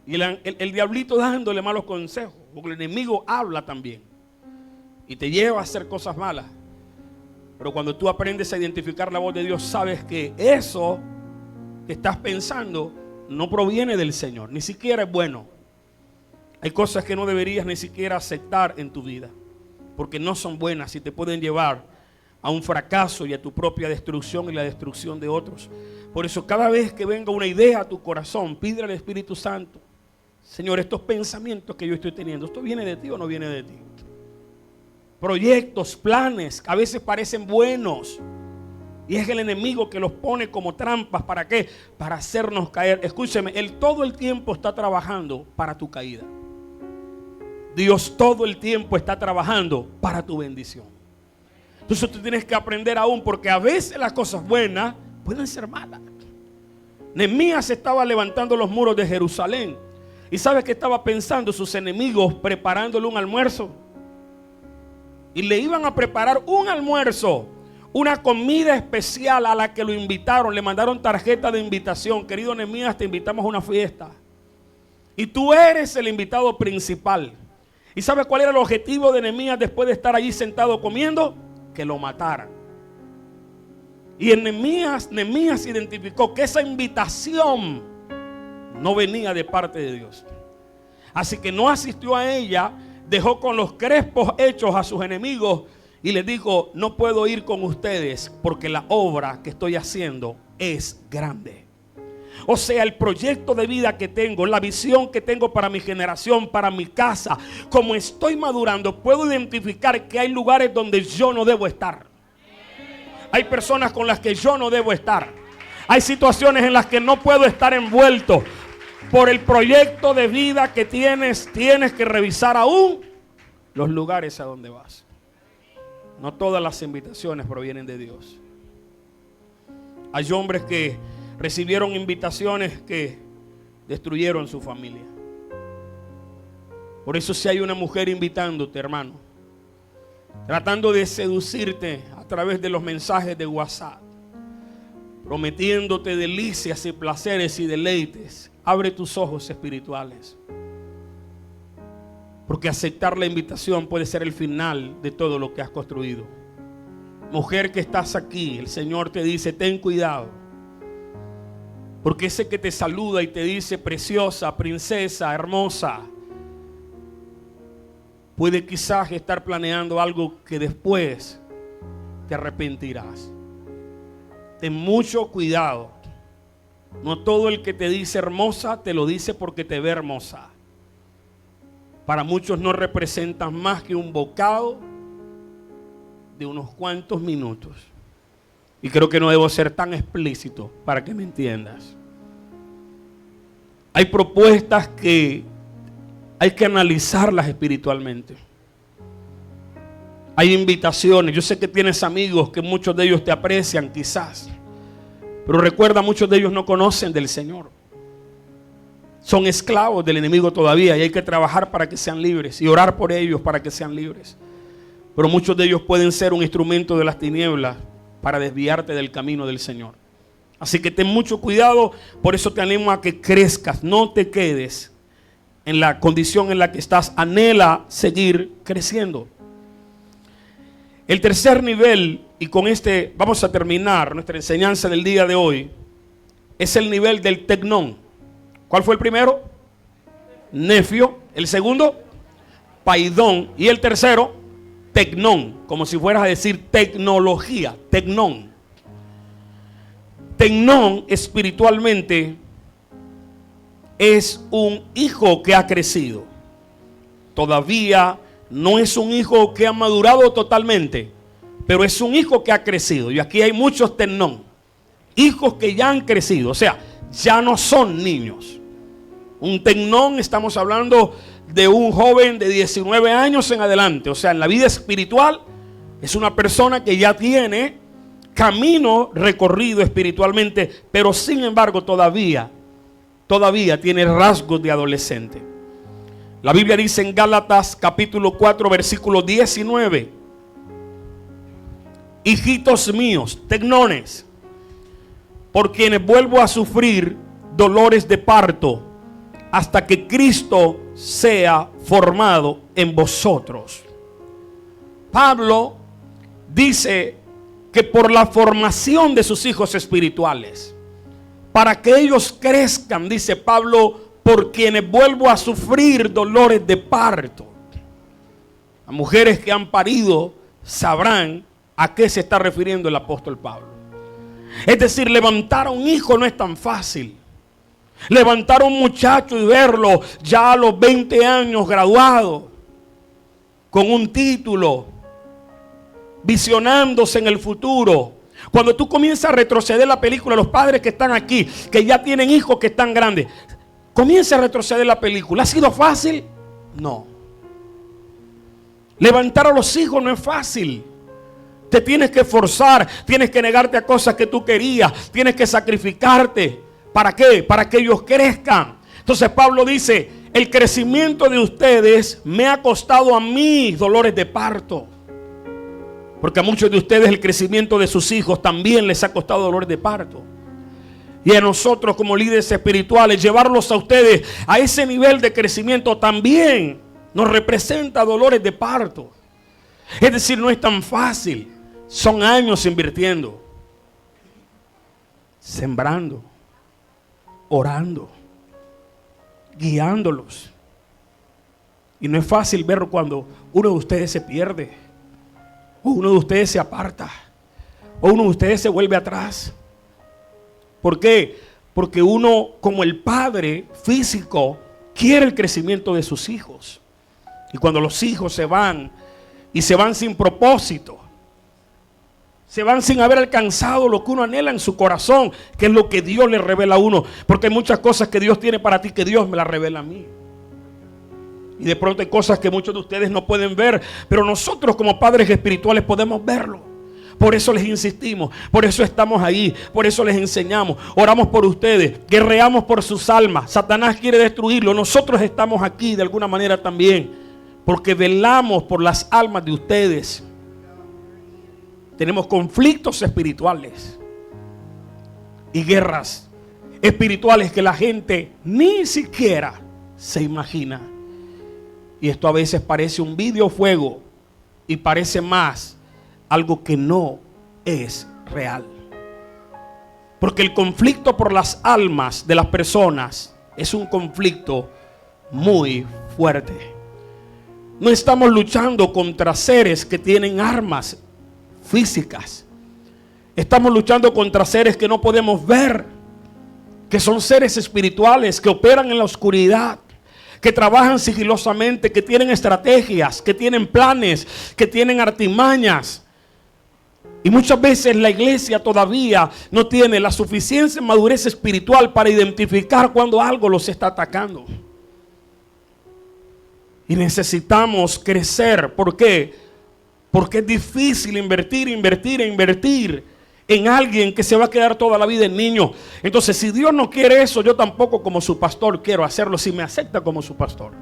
Y el diablito dándole malos consejos, porque el enemigo habla también y te lleva a hacer cosas malas. Pero cuando tú aprendes a identificar la voz de Dios, sabes que eso que estás pensando no proviene del Señor, ni siquiera es bueno. Hay cosas que no deberías ni siquiera aceptar en tu vida, porque no son buenas y te pueden llevar a un fracaso y a tu propia destrucción y la destrucción de otros. Por eso cada vez que venga una idea a tu corazón, pídele al Espíritu Santo: Señor, estos pensamientos que yo estoy teniendo, ¿esto viene de ti o no viene de ti? Proyectos, planes, a veces parecen buenos, y es el enemigo que los pone como trampas. ¿Para qué? Para hacernos caer. Escúcheme, Él todo el tiempo está trabajando para tu caída. Dios todo el tiempo está trabajando para tu bendición. Entonces tú tienes que aprender aún, porque a veces las cosas buenas pueden ser malas. Nehemías estaba levantando los muros de Jerusalén. ¿Y sabe qué estaba pensando sus enemigos preparándole un almuerzo? Y le iban a preparar un almuerzo, una comida especial a la que lo invitaron. Le mandaron tarjeta de invitación. Querido Nehemías, te invitamos a una fiesta. Y tú eres el invitado principal. ¿Y sabe cuál era el objetivo de Nehemías después de estar allí sentado comiendo? Que lo mataran. Y en Nehemías identificó que esa invitación no venía de parte de Dios. Así que no asistió a ella, dejó con los crespos hechos a sus enemigos y les dijo: no puedo ir con ustedes porque la obra que estoy haciendo es grande. O sea, el proyecto de vida que tengo, la visión que tengo para mi generación, para mi casa, como estoy madurando, puedo identificar que hay lugares donde yo no debo estar. Hay personas con las que yo no debo estar. Hay situaciones en las que no puedo estar envuelto. Por el proyecto de vida que tienes que revisar aún los lugares a donde vas. No todas las invitaciones provienen de Dios. Hay hombres que recibieron invitaciones que destruyeron su familia. Por eso si hay una mujer invitándote, hermano, tratando de seducirte a través de los mensajes de WhatsApp, prometiéndote delicias y placeres y deleites, abre tus ojos espirituales. Porque aceptar la invitación puede ser el final de todo lo que has construido. Mujer que estás aquí, el Señor te dice: ten cuidado. Porque ese que te saluda y te dice preciosa, princesa, hermosa, puede quizás estar planeando algo que después te arrepentirás. Ten mucho cuidado. No todo el que te dice hermosa te lo dice porque te ve hermosa. Para muchos no representan más que un bocado de unos cuantos minutos. Y creo que no debo ser tan explícito para que me entiendas. Hay propuestas que hay que analizarlas espiritualmente. Hay invitaciones. Yo sé que tienes amigos que muchos de ellos te aprecian quizás. Pero recuerda, muchos de ellos no conocen del Señor. Son esclavos del enemigo todavía y hay que trabajar para que sean libres y orar por ellos para que sean libres. Pero muchos de ellos pueden ser un instrumento de las tinieblas para desviarte del camino del Señor. Así que ten mucho cuidado. Por eso te animo a que crezcas. No te quedes en la condición en la que estás. Anhela seguir creciendo. El tercer nivel, y con este vamos a terminar nuestra enseñanza del día de hoy, es el nivel del tecnón. ¿Cuál fue el primero? Nefio. El segundo, paidón. Y el tercero, tecnón. Como si fueras a decir tecnología. Tecnón. Tecnón espiritualmente es un hijo que ha crecido. Todavía no es un hijo que ha madurado totalmente, pero es un hijo que ha crecido. Y aquí hay muchos tecnón. Hijos que ya han crecido. O sea, ya no son niños. Un tecnón, estamos hablando de un joven de 19 años en adelante. O sea, en la vida espiritual es una persona que ya tiene camino recorrido espiritualmente, pero sin embargo todavía tiene rasgos de adolescente. La Biblia dice en Gálatas capítulo 4 versículo 19: hijitos míos, tecnones, por quienes vuelvo a sufrir dolores de parto hasta que Cristo sea formado en vosotros. Pablo dice que por la formación de sus hijos espirituales, para que ellos crezcan, dice Pablo, por quienes vuelvo a sufrir dolores de parto. Las mujeres que han parido sabrán a qué se está refiriendo el apóstol Pablo. Es decir, levantar a un hijo no es tan fácil. Levantar a un muchacho y verlo ya a los 20 años graduado, con un título, visionándose en el futuro. Cuando tú comienzas a retroceder la película, los padres que están aquí, que ya tienen hijos que están grandes, comienza a retroceder la película. ¿Ha sido fácil? No. Levantar a los hijos no es fácil. Te tienes que esforzar, tienes que negarte a cosas que tú querías, tienes que sacrificarte ¿Para qué? Para que ellos crezcan. Entonces Pablo dice, el crecimiento de ustedes me ha costado a mí dolores de parto. Porque a muchos de ustedes el crecimiento de sus hijos también les ha costado dolores de parto. Y a nosotros como líderes espirituales, llevarlos a ustedes a ese nivel de crecimiento también nos representa dolores de parto. Es decir, no es tan fácil. Son años invirtiendo, sembrando, orando, guiándolos. Y no es fácil ver cuando uno de ustedes se pierde, o uno de ustedes se aparta, o uno de ustedes se vuelve atrás. ¿Por qué? Porque uno, como el padre físico, quiere el crecimiento de sus hijos. Y cuando los hijos se van, y se van sin propósito, se van sin haber alcanzado lo que uno anhela en su corazón, que es lo que Dios le revela a uno. Porque hay muchas cosas que Dios tiene para ti que Dios me las revela a mí. Y de pronto hay cosas que muchos de ustedes no pueden ver, pero nosotros como padres espirituales podemos verlo. Por eso les insistimos, por eso estamos ahí, por eso les enseñamos, oramos por ustedes, guerreamos por sus almas. Satanás quiere destruirlo, nosotros estamos aquí de alguna manera también, porque velamos por las almas de ustedes. Tenemos conflictos espirituales y guerras espirituales que la gente ni siquiera se imagina. Y esto a veces parece un videojuego y parece más algo que no es real. Porque el conflicto por las almas de las personas es un conflicto muy fuerte. No estamos luchando contra seres que tienen armas físicas. Estamos luchando contra seres que no podemos ver, que son seres espirituales, que operan en la oscuridad, que trabajan sigilosamente, que tienen estrategias, que tienen planes, que tienen artimañas. Y muchas veces la iglesia todavía no tiene la suficiente madurez espiritual para identificar cuando algo los está atacando. Y necesitamos crecer. ¿Por qué? Porque es difícil invertir en alguien que se va a quedar toda la vida en niño. Entonces, si Dios no quiere eso, yo tampoco como su pastor quiero hacerlo. Si me acepta como su pastor,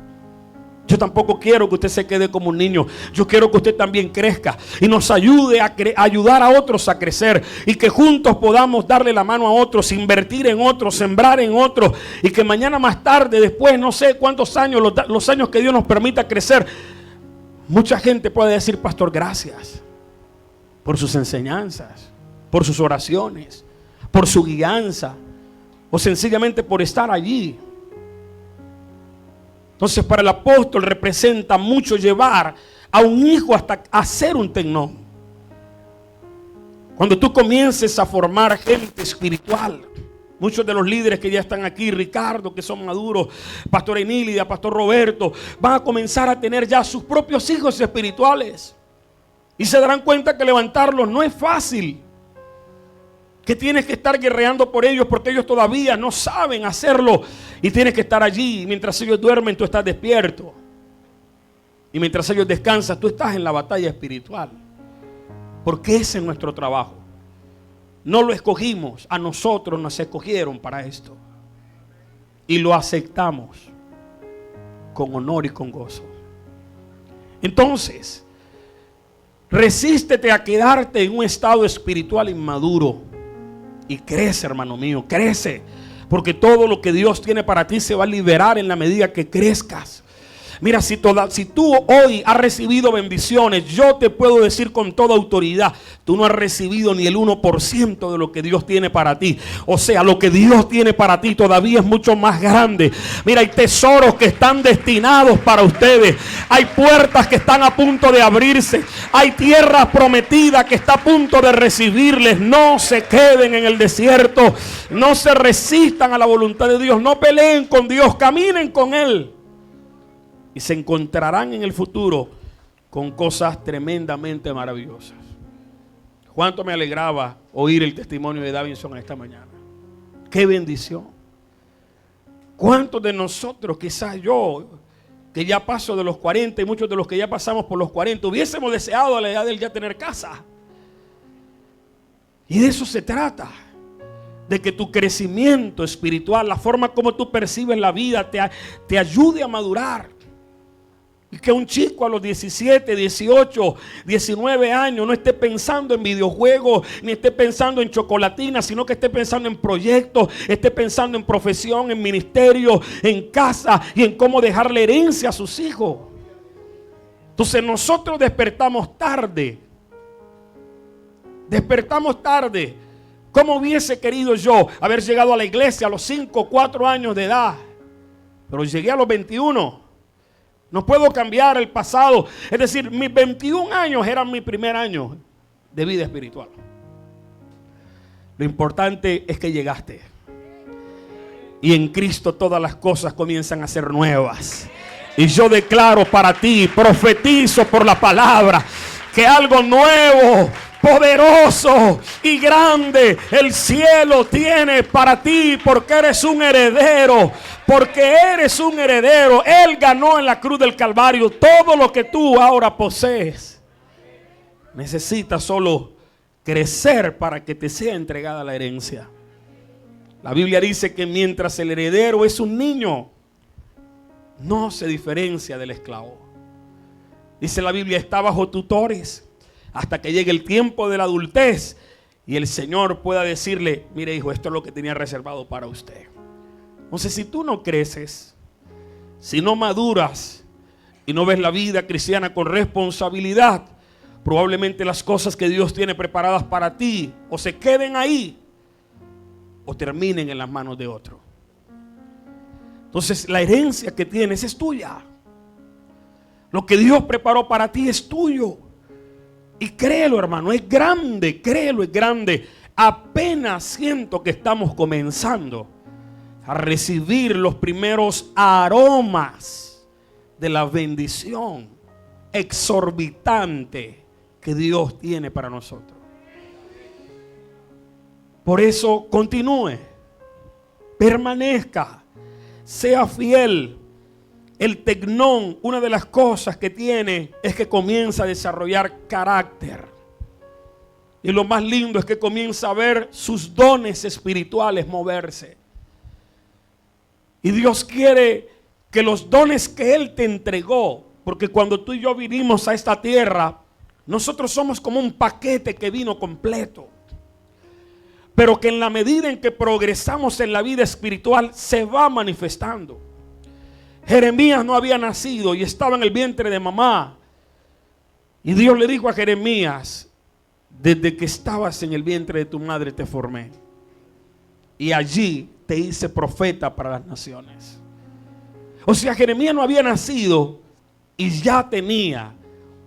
yo tampoco quiero que usted se quede como un niño. Yo quiero que usted también crezca y nos ayude a ayudar a otros a crecer, y que juntos podamos darle la mano a otros, invertir en otros, sembrar en otros, y que mañana más tarde, después no sé cuántos años, los años que Dios nos permita crecer, mucha gente puede decir: pastor, gracias por sus enseñanzas, por sus oraciones, por su guianza, o sencillamente por estar allí. Entonces, para el apóstol representa mucho llevar a un hijo hasta hacer un tecnón. Cuando tú comiences a formar gente espiritual, muchos de los líderes que ya están aquí, Ricardo, que son maduros, Pastor Enílida, Pastor Roberto, van a comenzar a tener ya sus propios hijos espirituales. Y se darán cuenta que levantarlos no es fácil, que tienes que estar guerreando por ellos, porque ellos todavía no saben hacerlo, y tienes que estar allí. Mientras ellos duermen, tú estás despierto, y mientras ellos descansan, tú estás en la batalla espiritual, porque ese es nuestro trabajo. No lo escogimos, a nosotros nos escogieron para esto, y lo aceptamos con honor y con gozo. Entonces, resístete a quedarte en un estado espiritual inmaduro. Y crece, hermano mío, crece. Porque todo lo que Dios tiene para ti se va a liberar en la medida que crezcas. Mira, si tú hoy has recibido bendiciones, yo te puedo decir con toda autoridad, tú no has recibido ni el 1% de lo que Dios tiene para ti. O sea, lo que Dios tiene para ti todavía es mucho más grande. Mira, hay tesoros que están destinados para ustedes. Hay puertas que están a punto de abrirse. Hay tierra prometida que está a punto de recibirles. No se queden en el desierto. No se resistan a la voluntad de Dios. No peleen con Dios, caminen con Él. Y se encontrarán en el futuro con cosas tremendamente maravillosas. Cuánto me alegraba oír el testimonio de Davidson esta mañana. Qué bendición. ¿Cuántos de nosotros, quizás yo, que ya paso de los 40 y muchos de los que ya pasamos por los 40, hubiésemos deseado a la edad de él ya tener casa? Y de eso se trata. de que tu crecimiento espiritual, la forma como tú percibes la vida, te ayude a madurar. Y que un chico a los 17, 18, 19 años no esté pensando en videojuegos, ni esté pensando en chocolatina, sino que esté pensando en proyectos, esté pensando en profesión, en ministerio, en casa y en cómo dejarle herencia a sus hijos. Entonces nosotros despertamos tarde. Despertamos tarde. ¿Cómo hubiese querido yo haber llegado a la iglesia a los 5, 4 años de edad? Pero llegué a los 21. No puedo cambiar el pasado. Es decir, mis 21 años eran mi primer año de vida espiritual. Lo importante es que llegaste. Y en Cristo todas las cosas comienzan a ser nuevas. Y yo declaro para ti, profetizo por la palabra, que algo nuevo, poderoso y grande el cielo tiene para ti, porque eres un heredero. Porque eres un heredero. Él ganó en la cruz del Calvario todo lo que tú ahora posees. Necesitas solo crecer para que te sea entregada la herencia. La Biblia dice que mientras el heredero es un niño, no se diferencia del esclavo. Dice la Biblia, está bajo tutores hasta que llegue el tiempo de la adultez y el Señor pueda decirle, mire hijo, esto es lo que tenía reservado para usted. Entonces, si tú no creces, si no maduras y no ves la vida cristiana con responsabilidad, probablemente las cosas que Dios tiene preparadas para ti o se queden ahí o terminen en las manos de otro. Entonces, la herencia que tienes es tuya. Lo que Dios preparó para ti es tuyo. Y créelo, hermano, es grande, créelo, es grande. Apenas siento que estamos comenzando a recibir los primeros aromas de la bendición exorbitante que Dios tiene para nosotros. Por eso continúe, permanezca, sea fiel. El tecnón, una de las cosas que tiene es que comienza a desarrollar carácter. Y lo más lindo es que comienza a ver sus dones espirituales moverse. Y Dios quiere que los dones que Él te entregó, porque cuando tú y yo vinimos a esta tierra, nosotros somos como un paquete que vino completo. Pero que en la medida en que progresamos en la vida espiritual, se va manifestando. Jeremías no había nacido y estaba en el vientre de mamá. Y Dios le dijo a Jeremías, desde que estabas en el vientre de tu madre te formé. Y allí te hice profeta para las naciones. O sea, Jeremías no había nacido y ya tenía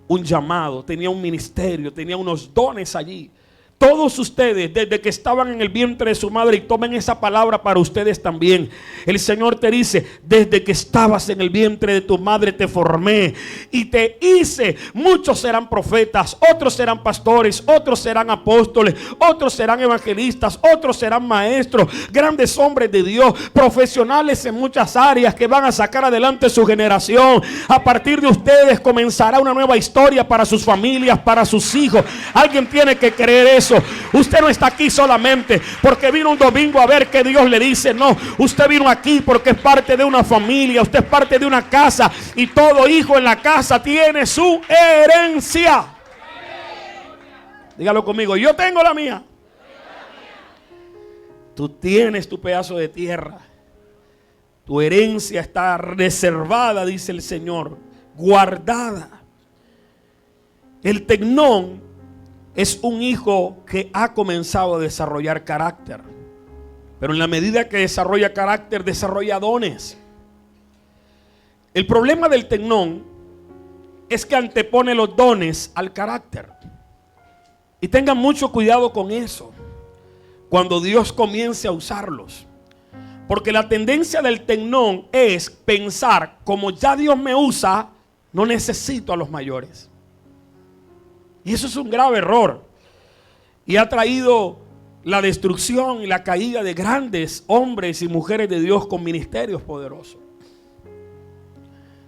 un llamado, tenía un ministerio, tenía unos dones allí. Todos ustedes, desde que estaban en el vientre de su madre, y tomen esa palabra para ustedes también. El Señor te dice, desde que estabas en el vientre de tu madre te formé y te hice. Muchos serán profetas, otros serán pastores, otros serán apóstoles, otros serán evangelistas, otros serán maestros, grandes hombres de Dios, profesionales en muchas áreas que van a sacar adelante su generación. A partir de ustedes comenzará una nueva historia para sus familias, para sus hijos. Alguien tiene que creer eso. Usted no está aquí solamente porque vino un domingo a ver qué Dios le dice. No, usted vino aquí porque es parte de una familia, usted es parte de una casa, y todo hijo en la casa tiene su herencia. Dígalo conmigo, yo tengo la mía. Tú tienes tu pedazo de tierra. Tu herencia está reservada, dice el Señor, guardada. El tecnón es un hijo que ha comenzado a desarrollar carácter. Pero en la medida que desarrolla carácter, desarrolla dones. El problema del tecnón es que antepone los dones al carácter. Y tengan mucho cuidado con eso cuando Dios comience a usarlos. Porque la tendencia del tecnón es pensar, como ya Dios me usa, no necesito a los mayores. Y eso es un grave error. Y ha traído la destrucción y la caída de grandes hombres y mujeres de Dios con ministerios poderosos.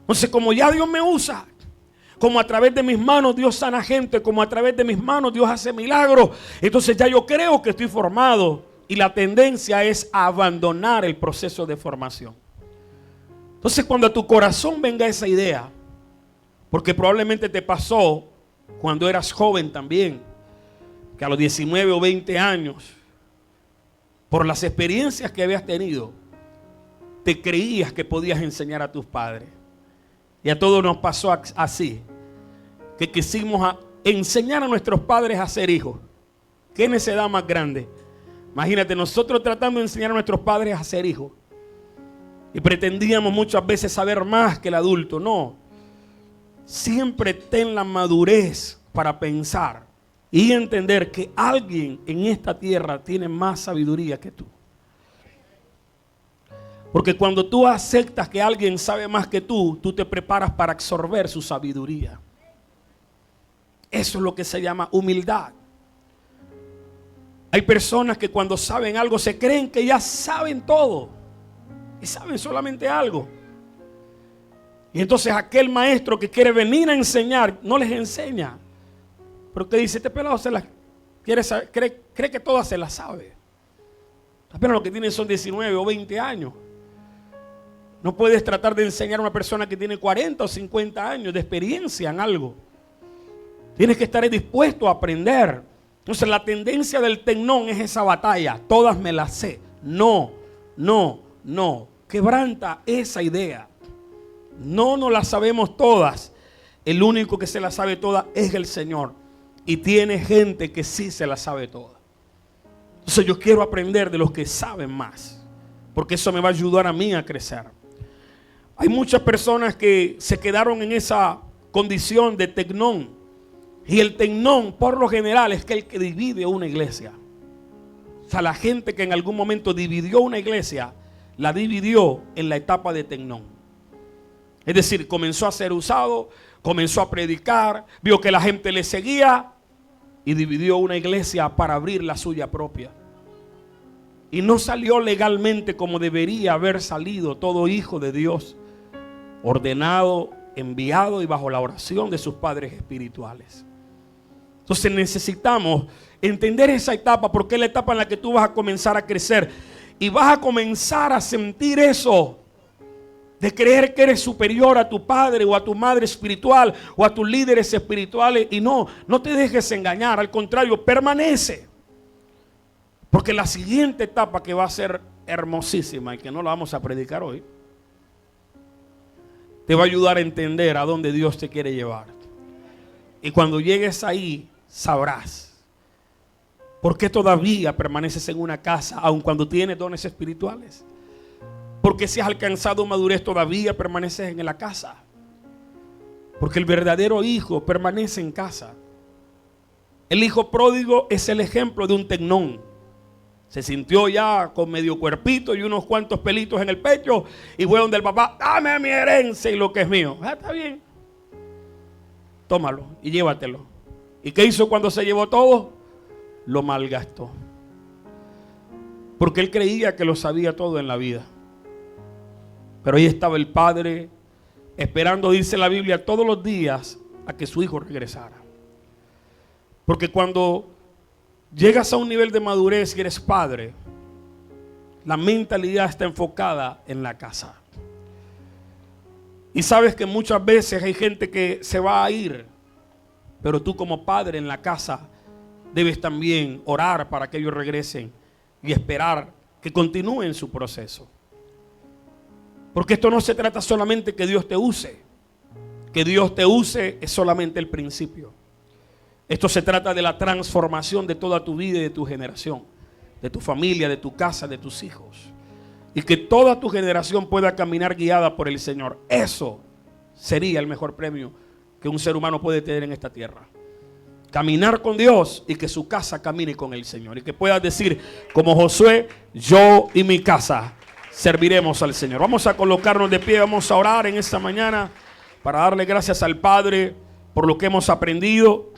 Entonces, como ya Dios me usa, como a través de mis manos Dios sana gente, como a través de mis manos Dios hace milagros, entonces ya yo creo que estoy formado y la tendencia es a abandonar el proceso de formación. Entonces, cuando a tu corazón venga esa idea, porque probablemente te pasó cuando eras joven también, que a los 19 o 20 años, por las experiencias que habías tenido, te creías que podías enseñar a tus padres. Y a todos nos pasó así, que quisimos enseñar a nuestros padres a ser hijos. ¿Qué necedad más grande? Imagínate, nosotros tratando de enseñar a nuestros padres a ser hijos. Y pretendíamos muchas veces saber más que el adulto. No. Siempre ten la madurez para pensar y entender que alguien en esta tierra tiene más sabiduría que tú. Porque cuando tú aceptas que alguien sabe más que tú te preparas para absorber su sabiduría. Eso es lo que se llama humildad. Hay personas que cuando saben algo se creen que ya saben todo. Y saben solamente algo. Y entonces aquel maestro que quiere venir a enseñar, no les enseña. Pero te dice, este pelado cree que todas se las sabe. Apenas lo que tienen son 19 o 20 años. No puedes tratar de enseñar a una persona que tiene 40 o 50 años de experiencia en algo. Tienes que estar dispuesto a aprender. Entonces la tendencia del tecnón es esa batalla. Todas me las sé. No. Quebranta esa idea. No nos las sabemos todas. El único que se las sabe todas es el Señor. Y tiene gente que sí se las sabe todas. Entonces yo quiero aprender de los que saben más. Porque eso me va a ayudar a mí a crecer. Hay muchas personas que se quedaron en esa condición de tecnón. Y el tecnón, por lo general, es el que divide una iglesia. O sea, la gente que en algún momento dividió una iglesia, la dividió en la etapa de tecnón. Es decir, comenzó a ser usado, comenzó a predicar, vio que la gente le seguía y dividió una iglesia para abrir la suya propia. Y no salió legalmente como debería haber salido todo hijo de Dios, ordenado, enviado y bajo la oración de sus padres espirituales. Entonces necesitamos entender esa etapa, porque es la etapa en la que tú vas a comenzar a crecer y vas a comenzar a sentir eso de creer que eres superior a tu padre o a tu madre espiritual o a tus líderes espirituales. Y no te dejes engañar, al contrario, permanece. Porque la siguiente etapa, que va a ser hermosísima y que no la vamos a predicar hoy, te va a ayudar a entender a dónde Dios te quiere llevar. Y cuando llegues ahí, sabrás por qué todavía permaneces en una casa, aun cuando tienes dones espirituales. Porque si has alcanzado madurez, todavía permaneces en la casa. Porque el verdadero hijo permanece en casa. El hijo pródigo es el ejemplo de un tecnón. Se sintió ya con medio cuerpito y unos cuantos pelitos en el pecho y fue donde el papá, dame mi herencia y lo que es mío. Está bien. Tómalo y llévatelo. ¿Y qué hizo cuando se llevó todo? Lo malgastó. Porque él creía que lo sabía todo en la vida. Pero ahí estaba el padre esperando, dice la Biblia, todos los días a que su hijo regresara. Porque cuando llegas a un nivel de madurez y eres padre, la mentalidad está enfocada en la casa. Y sabes que muchas veces hay gente que se va a ir, pero tú como padre en la casa debes también orar para que ellos regresen y esperar que continúen su proceso. Porque esto no se trata solamente que Dios te use. Que Dios te use es solamente el principio. Esto se trata de la transformación de toda tu vida y de tu generación, de tu familia, de tu casa, de tus hijos. Y que toda tu generación pueda caminar guiada por el Señor. Eso sería el mejor premio que un ser humano puede tener en esta tierra. Caminar con Dios y que su casa camine con el Señor. Y que puedas decir, como Josué, yo y mi casa serviremos al Señor. Vamos a colocarnos de pie, vamos a orar en esta mañana para darle gracias al Padre por lo que hemos aprendido.